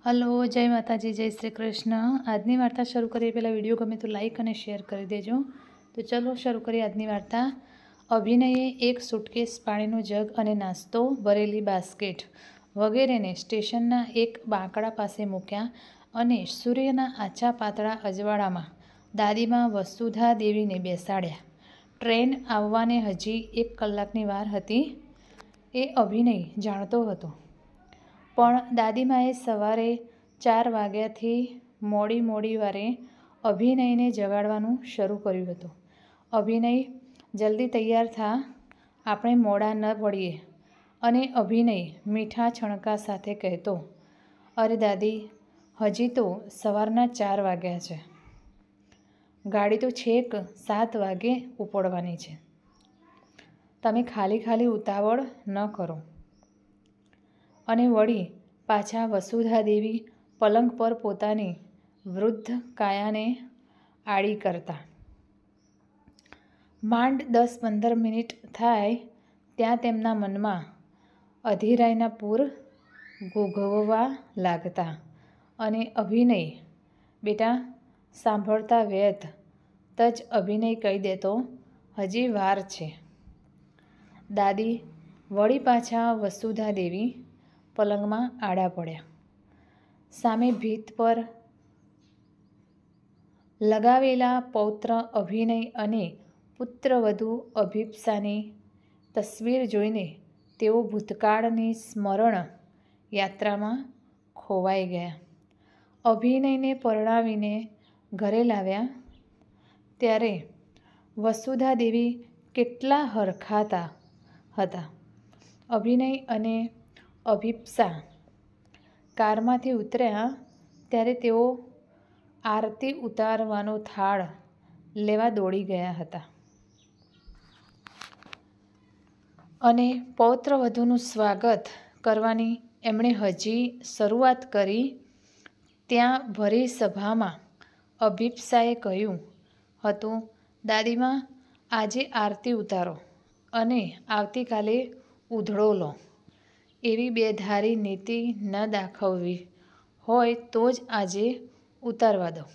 Hello, જય માતાજી, જય શ્રી કૃષ્ણ। આજની વાર્તા શરૂ કરીએ પહેલાં વિડીયો ગમે તો લાઈક અને શેર કરી દેજો। તો ચલો શરૂ કરીએ આજની વાર્તા। અભિનયે એક સૂટકેસ, પાણીનો જગ અને નાસ્તો ભરેલી બાસ્કેટ વગેરેને સ્ટેશનના એક બાંકડા પાસે મૂક્યા અને સૂર્યના આછા પાતળા અજવાળામાં દાદીમા વસુધા દેવીને બેસાડ્યા। ટ્રેન આવવાને હજી 1 કલાકની વાર હતી એ અભિનય જાણતો હતો, પણ દાદીમાએ સવારે 4 વાગ્યાથી મોડી વારે અભિનયને જગાડવાનું શરૂ કર્યું હતું। અભિનય, જલ્દી તૈયાર થા, આપણે મોડા ન પડીએ। અને અભિનય મીઠા છણકા સાથે કહેતો, અરે દાદી, હજી તો સવારના 4 વાગ્યા છે। ગાડી તો છેક 7 વાગે ઉપડવાની છે। તમે ખાલી ઉતાવળ ન કરો। અને વળી પાછા વસુધા દેવી પલંગ પર પોતાની વૃદ્ધ કાયાને આડી કરતાં। માંડ 10-15 મિનિટ થાય ત્યાં તેમના મનમાં અધીરાઈના પૂર ઘૂઘવવા લાગતાં અને અભિનય, બેટા, સાંભળતા વેત જ અભિનય કહી દેતો, હજી વાર છે। દાદી વળી પાછા વસુધા દેવી પલંગમાં આડા પડ્યા। સામે ભીંત પર લગાવેલા પૌત્ર અભિનય અને પુત્રવધૂ અભિપ્સાની તસવીર જોઈને તેઓ ભૂતકાળની સ્મરણ યાત્રામાં ખોવાઈ ગયા। અભિનયને પરણાવીને ઘરે લાવ્યા ત્યારે વસુધા દેવી કેટલા હરખાતા હતા। અભિનય અને અભિપ્સા કારમાંથી ઉતર્યા ત્યારે તેઓ આરતી ઉતારવાનો થાળ લેવા દોડી ગયા હતા અને પૌત્રવધૂનું સ્વાગત કરવાની એમણે હજી શરૂઆત કરી ત્યાં ભરી સભામાં અભિપ્સાએ કહ્યું હતું, દાદીમા, આજે આરતી ઉતારો અને આવતીકાલે ઉધડો લો। એવી બેધારી નીતિ ન દાખવવી હોય તો જ આજે ઉતારવા દો।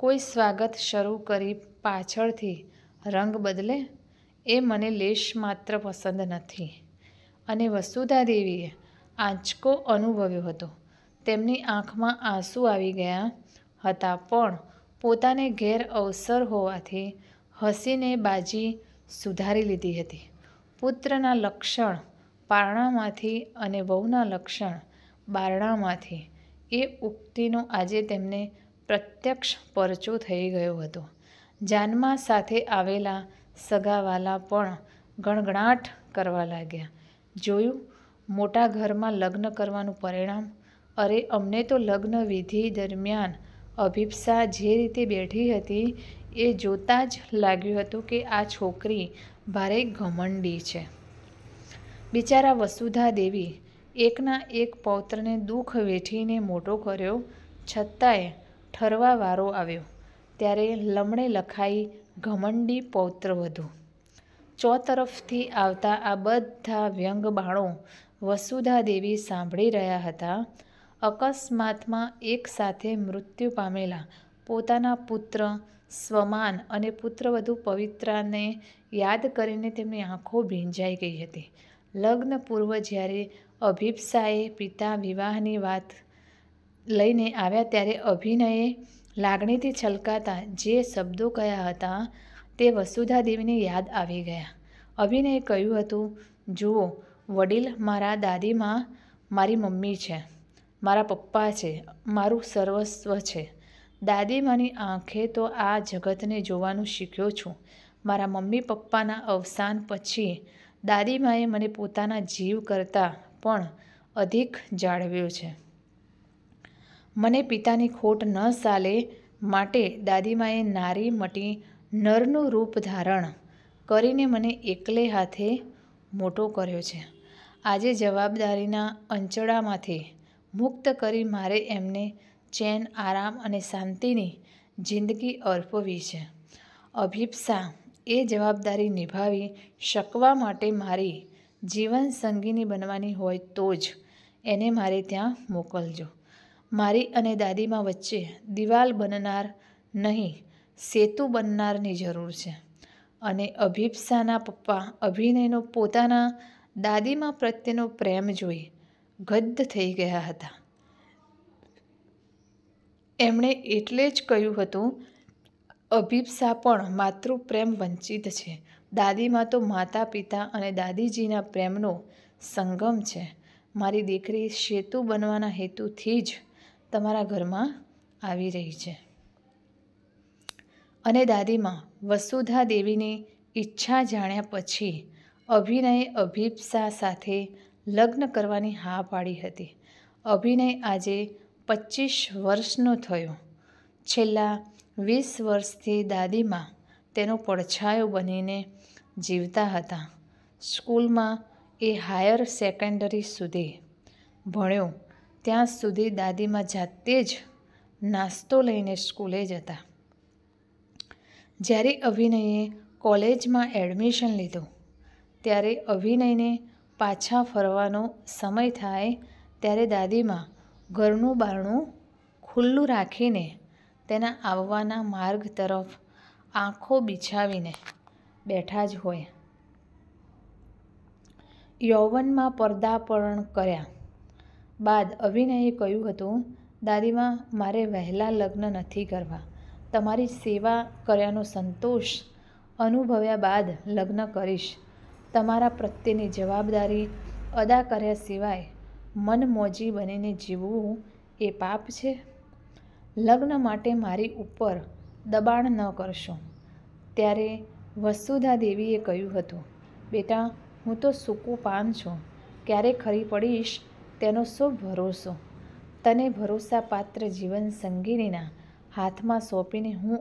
કોઈ સ્વાગત શરૂ કરી પાછળથી રંગ બદલે એ મને લેશમાત્ર પસંદ નથી। અને વસુધા દેવીએ આંચકો અનુભવ્યો હતો। તેમની આંખમાં આંસુ આવી ગયા હતા, પણ પોતાને ઘેર અવસર હોવાથી હસીને બાજી સુધારી લીધી હતી। પુત્રના લક્ષણ પારણામાંથી અને વહુના લક્ષણ બારણામાંથી એ ઉક્તિનો આજે તેમને પ્રત્યક્ષ પરચો થઈ ગયો હતો। જાનમાં સાથે આવેલા સગાવ્હાલા પણ ગણગણાટ કરવા લાગ્યા, જોયું, મોટા ઘરમાં લગ્ન કરવાનું પરિણામ? અરે, અમને તો લગ્ન વિધિ દરમિયાન અભિપ્સા જે રીતે બેઠી હતી એ જોતાં જ લાગ્યું હતું કે આ છોકરી ભારે ઘમંડી છે। બિચારા વસુધા દેવી એકના એક પૌત્રને દુઃખ વેઠીને મોટો કર્યો, છતાંય ઠરવા વારો આવ્યો ત્યારે લમણે લખાઈ ઘમંડી પૌત્રવધૂ। ચોતરફથી આવતા આ બધા વ્યંગબાણો વસુધા દેવી સાંભળી રહ્યા હતા। અકસ્માતમાં એક સાથે મૃત્યુ પામેલા પોતાના પુત્ર સ્વમાન અને પુત્રવધૂ પવિત્રાને યાદ કરીને તેમની આંખો ભીંજાઈ ગઈ હતી। લગ્ન પૂર્વ જ્યારે અભિપ્સાએ પિતા વિવાહની વાત લઈને આવ્યા ત્યારે અભિનયે લાગણીથી છલકાતા જે શબ્દો કહ્યા હતા તે વસુધા દેવીને યાદ આવી ગયા। અભિનયે કહ્યું હતું, જુઓ વડીલ, મારા દાદીમા મારી મમ્મી છે, મારા પપ્પા છે, મારું સર્વસ્વ છે। દાદીમાની આંખે તો આ જગતને જોવાનું શીખ્યો છું। મારા મમ્મી પપ્પાના અવસાન પછી દાદીમાએ મને પોતાના જીવ કરતાં પણ અધિક જાળવ્યો છે। મને પિતાની ખોટ ન સાલે માટે દાદીમાએ નારી મટી નરનું રૂપ ધારણ કરીને મને એકલે હાથે મોટો કર્યો છે। આજે જવાબદારીના અંચળામાંથી મુક્ત કરી મારે એમને ચેન, આરામ અને શાંતિની જિંદગી અર્પવી છે। અભિપ્સા, એ જવાબદારી નિભાવી શકવા માટે મારી જીવન સંગીની બનવાની હોય તો જ એને મારે ત્યાં મોકલજો। મારી અને દાદીમા વચ્ચે દિવાલ બનનાર નહીં, સેતુ બનનારની જરૂર છે. અને અભિપ્સાના પપ્પા અભિનયનો પોતાના દાદીમા પ્રત્યેનો પ્રેમ જોઈ ગદ્દ થઈ ગયા હતા. એમણે એટલે જ કહ્યું હતું, અભિપ્સા પણ માતૃપ્રેમ વંચિત છે. દાદીમા તો માતા પિતા અને દાદીજીના પ્રેમનો સંગમ છે. મારી દીકરી સેતુ બનવાના હેતુથી જ તમારા ઘરમાં આવી રહી છે. અને દાદીમા વસુધા દેવીની ઈચ્છા જાણ્યા પછી અભિનયે અભિપ્સા સાથે લગ્ન કરવાની હા પાડી હતી. અભિનય આજે 25 વર્ષનો થયો. છેલ્લા 20 વર્ષથી દાદીમા તેનો પડછાયો બનીને જીવતા હતા. સ્કૂલમાં એ હાયર સેકન્ડરી સુધી ભણ્યો ત્યાં સુધી દાદીમા જાતે જ નાસ્તો લઈને સ્કૂલે જતા. જ્યારે અભિનયે કોલેજમાં એડમિશન લીધું ત્યારે અભિનયને પાછા ફરવાનો સમય થાય ત્યારે દાદીમા ઘરનું બારણું ખુલ્લું રાખીને તેના આવવાના માર્ગ તરફ આંખો બિછાવીને બેઠા જ હોય. યૌવનમાં પર્દાપણ કર્યા બાદ અભિનયે કહ્યું હતું, દાદીમા, મારે વહેલા લગ્ન નથી કરવા. તમારી સેવા કર્યાનો સંતોષ અનુભવ્યા બાદ લગ્ન કરીશ. તમારા પ્રત્યેની જવાબદારી અદા કર્યા સિવાય મનમોજી બનીને જીવવું એ પાપ છે. લગ્ન માટે મારી ઉપર દબાણ ન કરશો. ત્યારે વસુધા દેવીએ કહ્યું હતું, બેટા, હું તો સૂકું પાન છું. ક્યારે ખરી પડીશ તેનો શો ભરોસો? તને ભરોસાપાત્ર જીવન સંગીનીના હાથમાં સોંપીને હું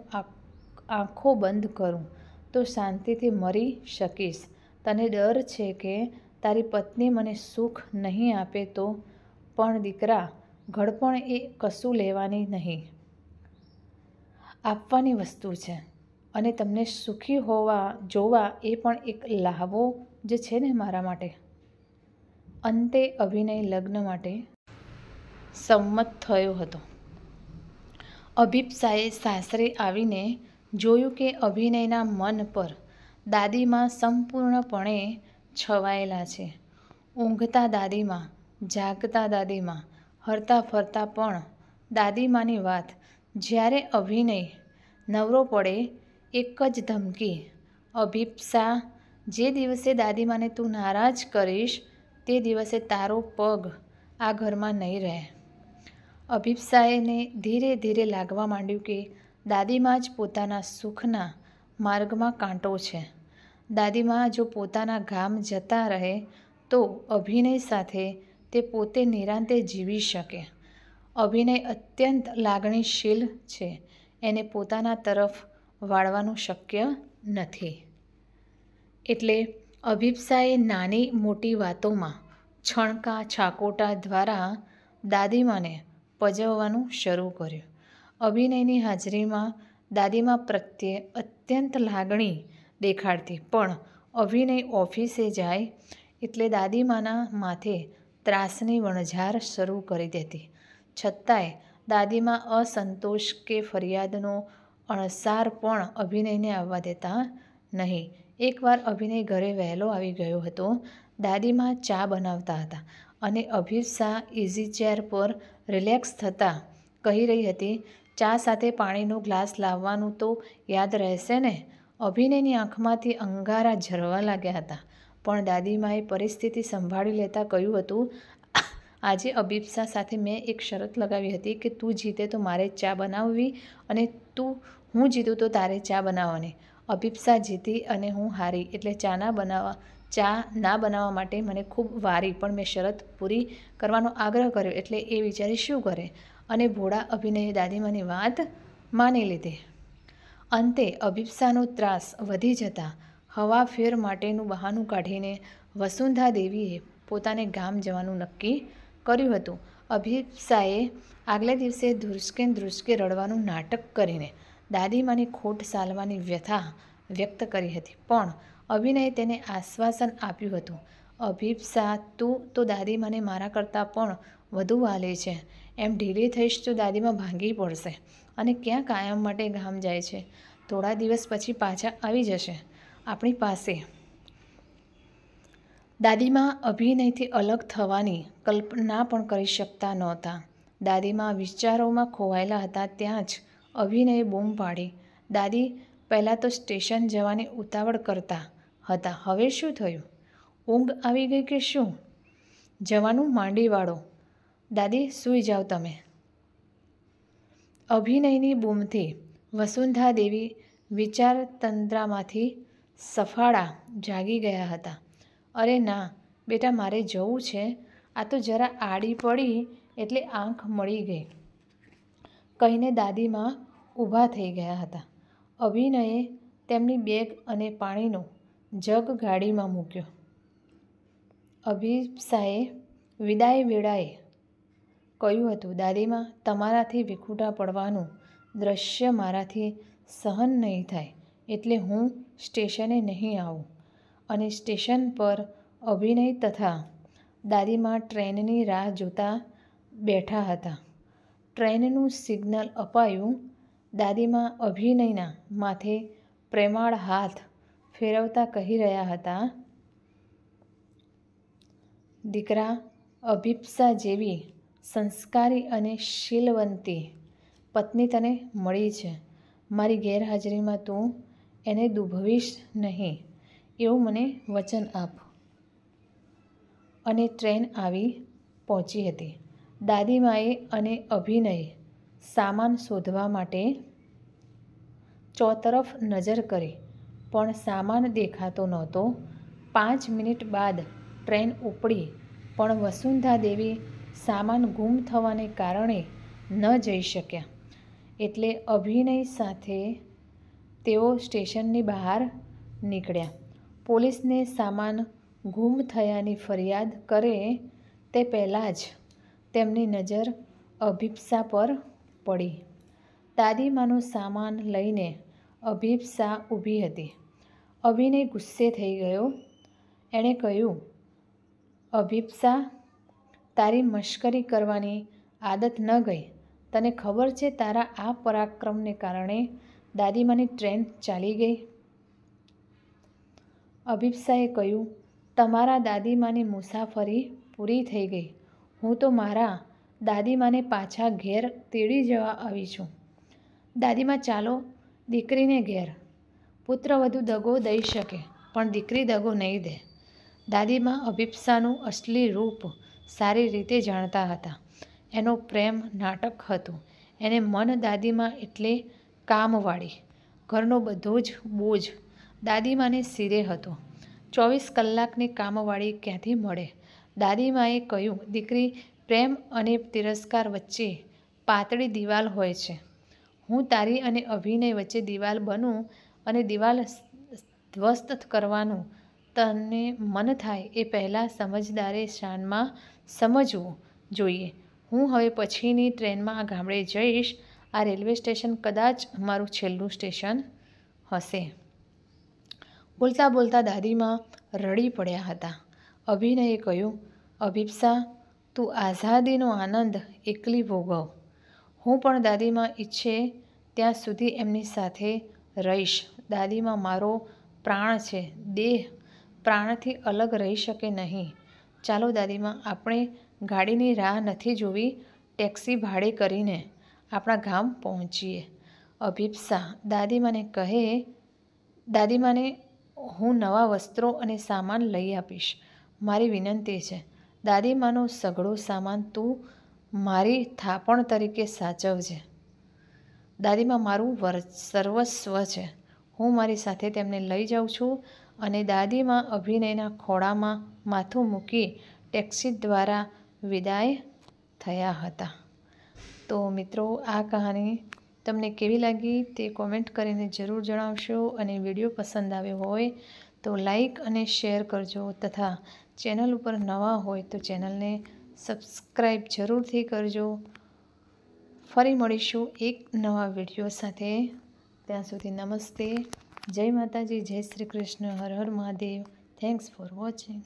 આંખો બંધ કરું તો શાંતિથી મરી શકીશ. તને ડર છે કે તારી પત્ની મને સુખ નહીં આપે તો? પણ દીકરા, ઘડપણ એ કશું લેવાની નહીં, આપવાની વસ્તુ છે. અને તમને સુખી જોવા એ પણ એક લહાવો જ છે ને મારા માટે. અંતે અભિનય લગ્ન માટે સંમત થયો હતો. અભિપ્સાએ સાસરે આવીને જોયું કે અભિનયના મન પર દાદીમા સંપૂર્ણપણે છવાયેલા છે. ઊંઘતા દાદીમા, જાગતા દાદીમા, હરતા ફરતા પણ દાદીમાની વાત. જ્યારે અભિનય નવરો પડે એક જ ધમકી, અભિપ્સા, જે દિવસે દાદીમાને તું નારાજ કરીશ તે દિવસે તારો પગ આ ઘરમાં નહીં રહે. અભિપ્સાને ધીરે ધીરે લાગવા માંડ્યું કે દાદીમા જ પોતાના સુખના માર્ગમાં કાંટો છે. દાદીમા જો પોતાના ગામ જતા રહે તો અભિનય સાથે તે પોતે નિરાંતે જીવી શકે. અભિનય અત્યંત લાગણીશીલ છે. એને પોતાના તરફ વાળવાનું શક્ય નથી. એટલે અભિપ્સાએ નાની મોટી વાતોમાં છણકા છાકોટા દ્વારા દાદીમાને પજવવાનું શરૂ કર્યું. અભિનયની હાજરીમાં દાદીમા પ્રત્યે અત્યંત લાગણી દેખાડતી, પણ અભિનય ઓફિસે જાય એટલે દાદીમાના માથે ત્રાસની વણઝાર શરૂ કરી દેતી. છતાંય દાદીમા અસંતોષ કે ફરિયાદનો અણસાર પણ અભિનયને આવવા દેતા નહીં. એકવાર અભિનય ઘરે વહેલો આવી ગયો હતો. દાદીમા ચા બનાવતા હતા અને અભિપ્સા ઇઝી ચેર પર રિલેક્સ થતાં કહી રહી હતી, ચા સાથે પાણીનો ગ્લાસ લાવવાનું તો યાદ રહેશે ને? અભિનયની આંખમાંથી અંગારા ઝરવા લાગ્યા હતા, પણ દાદીમાએ પરિસ્થિતિ સંભાળી લેતા કહ્યું હતું, આજે અભિપ્સા સાથે મેં એક શરત લગાવી હતી કે તું જીતે તો મારે ચા બનાવવી અને હું જીતું તો તારે ચા બનાવવાની. અભિપ્સા જીતી અને હું હારી એટલે ચા ના બનાવવા માટે મને ખૂબ વારી, પણ મેં શરત પૂરી કરવાનો આગ્રહ કર્યો એટલે એ વિચારી શું કરે? અને ભોળા અભિનયે દાદીમાની વાત માની લીધી. અંતે અભિપ્સાનો ત્રાસ વધી જતાં હવાફેર માટેનું બહાનું કાઢીને વસુંધા દેવીએ પોતાને ગામ જવાનું નક્કી કર્યું હતું. અભિપ્સાએ આગલે દિવસે ધ્રુસકે રડવાનું નાટક કરીને દાદીમાની ખોટ સાલવાની વ્યથા વ્યક્ત કરી હતી, પણ અભિનયે તેને આશ્વાસન આપ્યું હતું, અભિપ્સા, તું તો દાદીમાને મારા કરતાં પણ વધુ વાલી છે. એમ ઢીલી થઈશ તો દાદીમાં ભાંગી પડશે અને ક્યાં કાયમ માટે ગામ જાય છે. થોડા દિવસ પછી પાછા આવી જશે આપણી પાસે. દાદીમાં અભિનયથી અલગ થવાની કલ્પના પણ કરી શકતા નહોતા. દાદીમાં વિચારોમાં ખોવાયેલા હતા ત્યાં જ અભિનયે બૂમ પાડી, દાદી પહેલાં તો સ્ટેશન જવાની ઉતાવળ કરતા હતા, હવે શું થયું? ઊંઘ આવી ગઈ કે શું? જવાનું માંડી વાળો, દાદી સૂઈ જાઓ તમે. અભિનયની બૂમથી વસુંધરા દેવી વિચારતંદ્રામાંથી સફાળા જાગી ગયા હતા. અરે ના બેટા, મારે જવું છે. આ તો જરા આડી પડી એટલે આંખ મળી ગઈ કહીને દાદીમાં ઊભા થઈ ગયા હતા. અભિનયે તેમની બેગ અને પાણીનો જગ ગાડીમાં મૂક્યો. અભિપ્સાએ વિદાય વેળાએ કહ્યું હતું, દાદીમાં, તમારાથી વિખૂટા પડવાનું દ્રશ્ય મારાથી સહન નહીં થાય એટલે હું સ્ટેશને નહીં આવું. અને સ્ટેશન પર અભિનય તથા દાદીમાં ટ્રેનની રાહ જોતા બેઠા હતા. ટ્રેનનું સિગ્નલ અપાયું. દાદીમાં અભિનયના માથે પ્રેમાળ હાથ ફેરવતા કહી રહ્યા હતા, દીકરા, અભિપ્સા જેવી સંસ્કારી અને શીલવંતી પત્ની તને મળી છે. મારી ગેરહાજરીમાં તું એને દુભવીશ નહીં એવું મને વચન આપ. અને ટ્રેન આવી પહોંચી હતી. દાદીમાએ અને અભિનયે સામાન શોધવા માટે ચોતરફ નજર કરી પણ સામાન દેખાતો નહોતો. 5 મિનિટ બાદ ટ્રેન ઉપડી પણ વસુંધરા દેવી સામાન ગુમ થવાને કારણે ન જઈ શક્યા એટલે અભિનય સાથે તેઓ સ્ટેશનની બહાર નીકળ્યા. પોલીસને સામાન ગુમ થયાની ફરિયાદ કરે તે પહેલાં જ તેમની નજર અભિપ્સા પર પડી. દાદીમાનો સામાન લઈને અભિપ્સા ઊભી હતી. અભિનય ગુસ્સે થઈ ગયો. એણે કહ્યું, અભિપ્સા, તારી મશ્કરી કરવાની આદત ન ગઈ. તને ખબર છે તારા આ પરાક્રમને કારણે દાદીમાની ટ્રેન ચાલી ગઈ. અભિપ્સાએ કહ્યું, તમારા દાદીમાની મુસાફરી પૂરી થઈ ગઈ. હું તો મારા દાદીમાને પાછા ઘેર તેડી જવા આવી છું. દાદીમા, ચાલો દીકરીને ઘેર. પુત્રવધુ દગો દઈ શકે પણ દીકરી દગો નહીં દે. દાદીમા અભિપ્સાનું અસલી રૂપ સારી રીતે જાણતા હતા. એનો પ્રેમ નાટક હતું. એને મન દાદીમા એટલે કામવાળી. ઘરનો બધો જ બોજ દાદીમાને સિરે હતો. 24 કલાકની કામવાળી ક્યાંથી મળે? દાદીમાએ કહ્યું, દીકરી, પ્રેમ અને તિરસ્કાર વચ્ચે પાતળી દિવાલ હોય છે. હું તારી અને અભિનય વચ્ચે દિવાલ બનું અને દિવાલ ધ્વસ્ત કરવાનું તને મન થાય એ પહેલાં સમજદારે શાનમાં સમજવું જોઈએ. હું હવે પછીની ટ્રેનમાં આ ગામડે જઈશ. આ રેલવે સ્ટેશન કદાચ મારું છેલ્લું સ્ટેશન હશે. બોલતા બોલતા દાદીમા રડી પડ્યા હતા. અભિનયે કહ્યું, અભિપ્સા, તું આઝાદીનો આનંદ એકલી ભોગવ. હું પણ દાદીમા ઈચ્છે ત્યાં સુધી એમની સાથે રહીશ. દાદીમા મારો પ્રાણ છે. દેહ પ્રાણથી અલગ રહી શકે નહીં. ચાલો દાદીમા, આપણે ગાડીની રાહ નથી જોવી. ટેક્સી ભાડે કરીને આપણા ગામ પહોંચીએ. અભિપ્સા દાદીમાને કહે, દાદીમાને હું નવા વસ્ત્રો અને સામાન લઈ આપીશ. મારી વિનંતી છે, દાદીમાનો સઘળો સામાન તું મારી થાપણ તરીકે સાચવજે. દાદીમા મારું સર્વસ્વ છે. હું મારી સાથે તેમને લઈ જાઉં છું. અને દાદીમા અભિનયના ખોળામાં માથું મૂકી ટેક્સી દ્વારા વિદાય થયા હતા. તો મિત્રો, આ કહાની તમને કેવી લાગી તે કોમેન્ટ કરીને જરૂર જણાવશો. અને વિડીયો પસંદ આવ્યો હોય તો લાઈક અને શેર કરજો તથા ચેનલ ઉપર નવા હોય તો ચેનલને સબસ્ક્રાઈબ જરૂરથી કરજો. ફરી મળીશું એક નવા વિડીયો સાથે. ત્યાં સુધી નમસ્તે. Jai Mataji, Jai Shri Krishna, Har Har Mahadev. Thanks for watching.